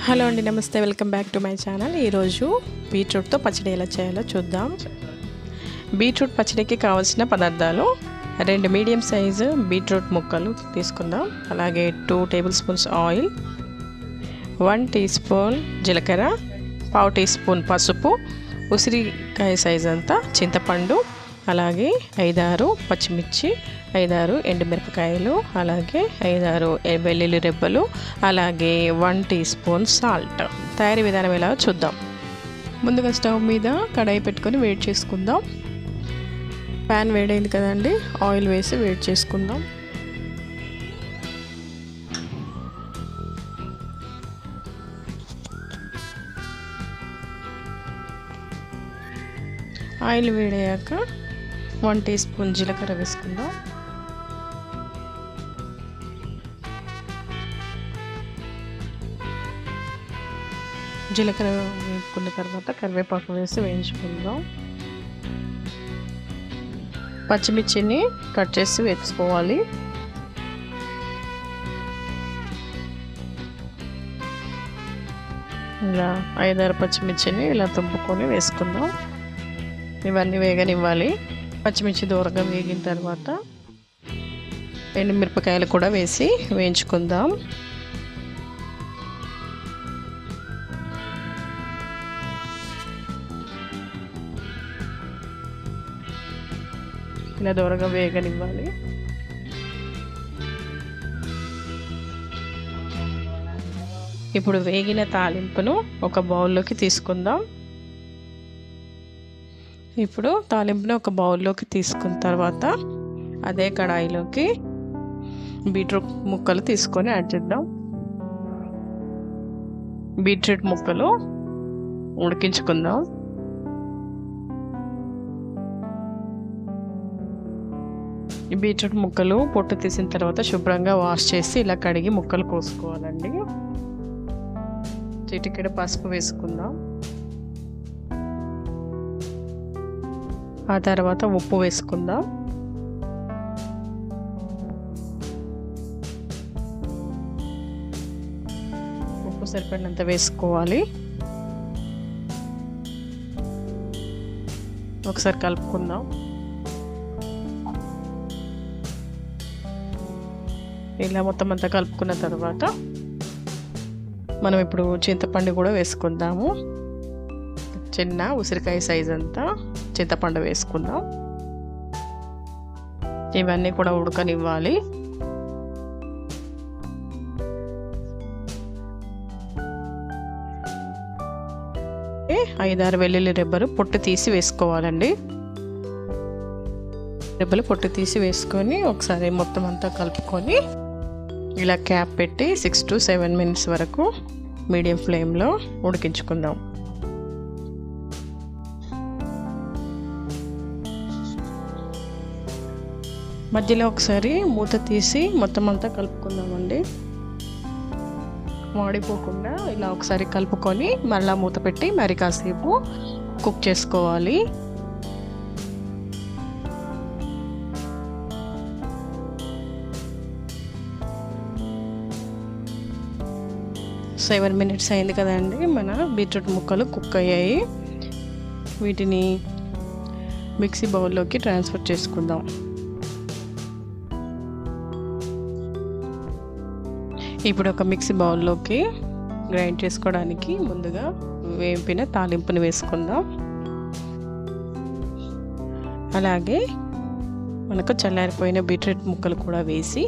Hello అండి, నమస్తే. Welcome back to my channel. ఈరోజు బీట్రూట్తో పచ్చడి ఎలా చేయాలో చూద్దాం. బీట్రూట్ పచ్చడికి కావాల్సిన పదార్థాలు: 2 మీడియం సైజు బీట్రూట్ ముక్కలు తీసుకుందాం. అలాగే 2 table spoons oil, 1 tea spoon జీలకర్ర, 1/2 టీ స్పూన్ పసుపు, ఉసిరికాయ సైజ్ అంతా చింతపండు, అలాగే 5-6 పచ్చిమిర్చి, 5-6 ఎండుమిరపకాయలు, అలాగే 5-6 వెల్లుల్లి రెబ్బలు, అలాగే 1 టీ స్పూన్ సాల్ట్. తయారీ విధానం ఎలా చూద్దాం. ముందుగా స్టవ్ మీద కడాయి పెట్టుకొని వేడి చేసుకుందాం. ప్యాన్ వేడైంది కదండి, ఆయిల్ వేసి వేడి చేసుకుందాం. ఆయిల్ వేడయ్యాక 1 టీ స్పూన్ జీలకర్ర వేసుకుందాం. జీలకర్ర వేసుకున్న తర్వాత కరివేపాకు వేసి వేయించుకుందాం. పచ్చిమిర్చిని కట్ చేసి వేసుకోవాలి. ఇలా 5-6 పచ్చిమిర్చిని ఇలా తుంపుకొని వేసుకుందాం. ఇవన్నీ వేగనివ్వాలి. పచ్చిమిర్చి దూరంగా వేగిన తర్వాత ఎండుమిరపకాయలు కూడా వేసి వేయించుకుందాం. ఇలా దూరంగా వేగనివ్వాలి. ఇప్పుడు వేగిన తాలింపును ఒక బౌల్లోకి తీసుకుందాం. ఇప్పుడు తాలింపును ఒక బౌల్లోకి తీసుకున్న తర్వాత అదే కడాయిలోకి బీట్రూట్ ముక్కలు తీసుకొని యాడ్ చేద్దాం. బీట్రూట్ ముక్కలు ఉడికించుకుందాం. ఈ బీట్రూట్ ముక్కలు పొట్టు తీసిన తర్వాత శుభ్రంగా వాష్ చేసి ఇలా కడిగి ముక్కలు కోసుకోవాలండి. చిటికెడు పసుపు వేసుకుందాం. ఆ తర్వాత ఉప్పు వేసుకుందాం. ఉప్పు సరిపడినంత వేసుకోవాలి. ఒకసారి కలుపుకుందాం. ఇలా మొత్తం అంతా కలుపుకున్న తర్వాత మనం ఇప్పుడు చింతపండు కూడా వేసుకుందాము. చిన్న ఉసిరికాయ సైజ్ అంతా చింతపండు వేసుకుందాం. ఇవన్నీ కూడా ఉడకనివ్వాలి. ఐదారు వెల్లుల్లి రెబ్బలు పొట్టు తీసి వేసుకోవాలండి. రెబ్బలు పొట్టు తీసి వేసుకొని ఒకసారి మొత్తం అంతా కలుపుకొని ఇలా క్యాప్ పెట్టి 6 to 7 మినిట్స్ వరకు మీడియం ఫ్లేమ్లో ఉడికించుకుందాం. మధ్యలో ఒకసారి మూత తీసి మొత్తం అంతా కలుపుకుందామండి. మాడిపోకుండా ఇలా ఒకసారి కలుపుకొని మళ్ళీ మూత పెట్టి మరి కాసేపు కుక్ చేసుకోవాలి. సెవెన్ మినిట్స్ అయింది కదండి, మన బీట్రూట్ ముక్కలు కుక్ అయ్యాయి. వీటిని మిక్సీ బౌల్లోకి ట్రాన్స్ఫర్ చేసుకుందాం. ఇప్పుడు ఒక మిక్సీ బౌల్లోకి గ్రైండ్ చేసుకోవడానికి ముందుగా వేపిన తాలింపుని వేసుకుందాం. అలాగే మనకు చల్లారిపోయిన బీట్రూట్ ముక్కలు కూడా వేసి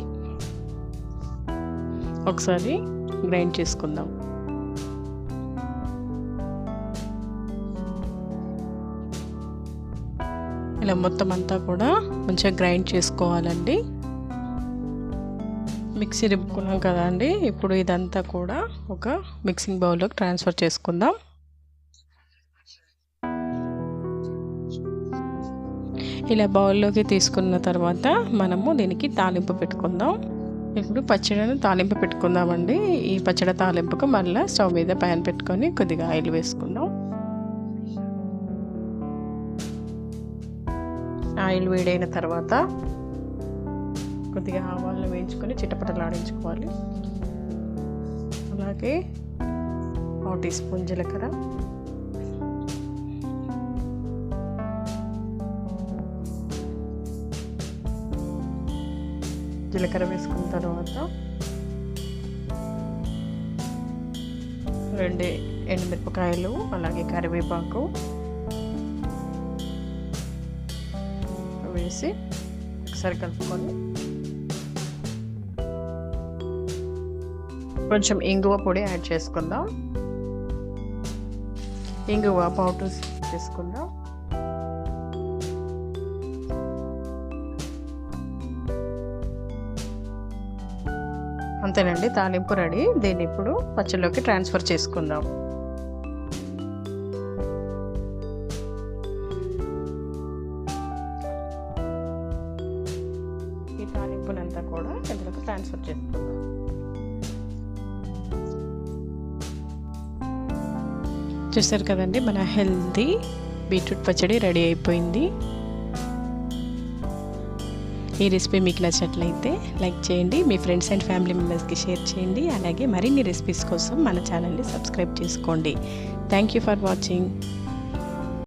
ఒకసారి గ్రైండ్ చేసుకుందాం. ఇలా మొత్తం అంతా కూడా మంచిగా గ్రైండ్ చేసుకోవాలండి. మిక్సీ రుబ్బుకున్నాం కదండి, ఇప్పుడు ఇదంతా కూడా ఒక మిక్సింగ్ బౌల్లోకి ట్రాన్స్ఫర్ చేసుకుందాం. ఇలా బౌల్లోకి తీసుకున్న తర్వాత మనము దీనికి తాలింపు పెట్టుకుందాం. ఇప్పుడు పచ్చడిని తాలింపు పెట్టుకుందామండి. ఈ పచ్చడి తాలింపుకు మళ్ళీ స్టవ్ మీద ప్యాన్ పెట్టుకొని కొద్దిగా ఆయిల్ వేసుకుందాం. ఆయిల్ వేడైన తర్వాత కొద్దిగా ఆవాలను వేయించుకొని చిటపటలాడించుకోవాలి. అలాగే 1 టీ స్పూన్ జీలకర్ర, జీలకర్ర వేసుకున్న తర్వాత 2 ఎండుమిరపకాయలు, అలాగే కరివేపాకు వేసి ఒకసారి కలుపుకొని కొంచెం ఇంగువ పొడి యాడ్ చేసుకుందాం. ఇంగువ 1/2 టీ స్పూన్ తీసుకుందాం. అంతేనండి, తాలింపు రెడీ. దీన్ని ఇప్పుడు పచ్చడిలోకి ట్రాన్స్ఫర్ చేసుకుందాం. ఈ తాలింపునంతా కూడా ఇందులోకి ట్రాన్స్ఫర్ చేసుకుందాం. చూస్తారు కదండి, మన హెల్తీ బీట్రూట్ పచ్చడి రెడీ అయిపోయింది. ఈ రెసిపీ మీకు నచ్చినట్లయితే లైక్ చేయండి, మీ ఫ్రెండ్స్ అండ్ ఫ్యామిలీ మెంబర్స్కి షేర్ చేయండి. అలాగే మరిన్ని రెసిపీస్ కోసం మన ఛానల్ని సబ్స్క్రైబ్ చేసుకోండి. Thank you for watching.